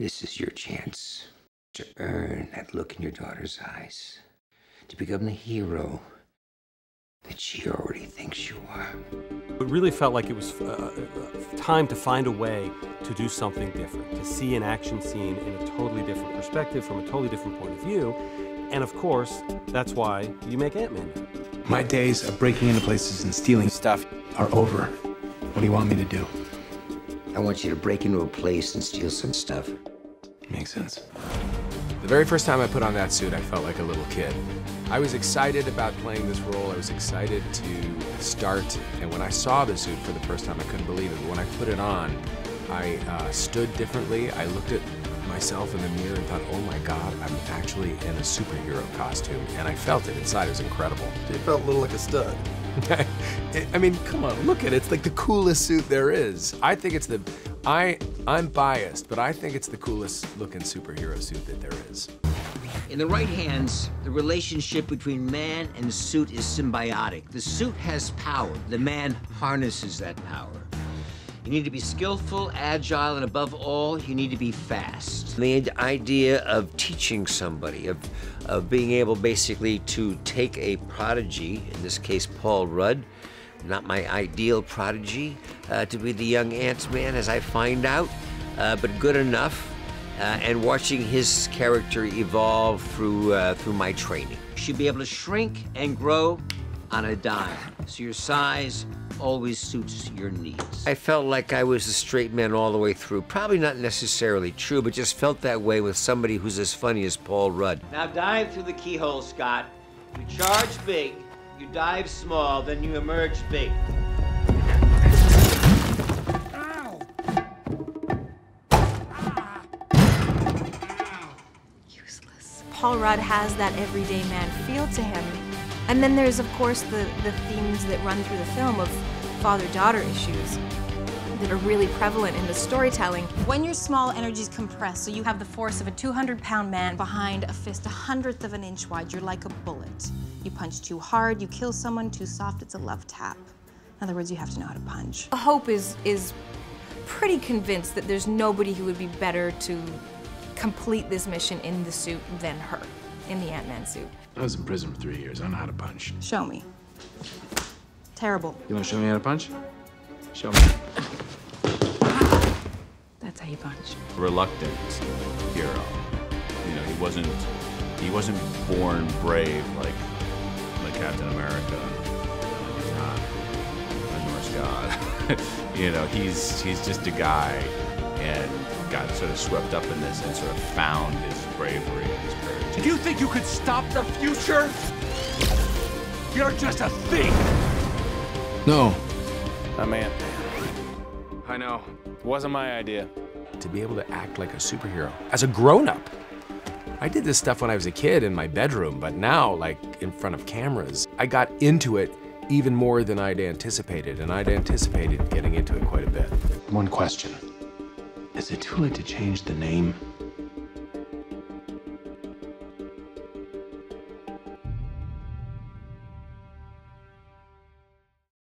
This is your chance to earn that look in your daughter's eyes, to become the hero that she already thinks you are. It really felt like it was time to find a way to do something different, to see an action scene in a totally different perspective, from a totally different point of view. And of course, that's why you make AntMan now. My days of breaking into places and stealing stuff are over. What do you want me to do? I want you to break into a place and steal some stuff. Makes sense. The very first time I put on that suit, I felt like a little kid. I was excited about playing this role. I was excited to start. And when I saw the suit for the first time, I couldn't believe it. But when I put it on, I stood differently. I looked at myself in the mirror and thought, oh my God, I'm actually in a superhero costume. And I felt it inside. It was incredible. It felt a little like a stud. I mean, come on, look at it. It's like the coolest suit there is. I think it's the, I'm biased, but I think it's the coolest looking superhero suit that there is. In the right hands, the relationship between man and the suit is symbiotic. The suit has power. The man harnesses that power. You need to be skillful, agile, and above all, you need to be fast. The idea of teaching somebody, of being able basically to take a prodigy, in this case Paul Rudd, not my ideal prodigy, to be the young AntMan as I find out, but good enough, and watching his character evolve through my training. You should be able to shrink and grow on a dime, so your size always suits your needs. I felt like I was a straight man all the way through. Probably not necessarily true, but just felt that way with somebody who's as funny as Paul Rudd. Now dive through the keyhole, Scott. You charge big, you dive small, then you emerge big. Useless. Paul Rudd has that everyday man feel to him. And then there's, of course, the themes that run through the film of father-daughter issues that are really prevalent in the storytelling. When your small energies compress, so you have the force of a 200-pound man behind a fist 1/100th of an inch wide, you're like a bullet. You punch too hard, you kill someone, too soft, it's a love tap. In other words, you have to know how to punch. Hope is pretty convinced that there's nobody who would be better to complete this mission in the suit than her, in the AntMan suit. I was in prison for 3 years. I know how to punch. Show me. Terrible. You want to show me how to punch? Show me. That's how you punch. Reluctant hero. You know, he wasn't born brave like Captain America. He's not a Norse god. You know, he's just a guy and got sort of swept up in this and sort of found his bravery and his courage. Do you think you could stop the future? You're just a thief! No. I'm AntMan. I know. It wasn't my idea. To be able to act like a superhero as a grown-up. I did this stuff when I was a kid in my bedroom, but now, like, in front of cameras, I got into it even more than I'd anticipated, and I'd anticipated getting into it quite a bit. One question. Is it too late to change the name?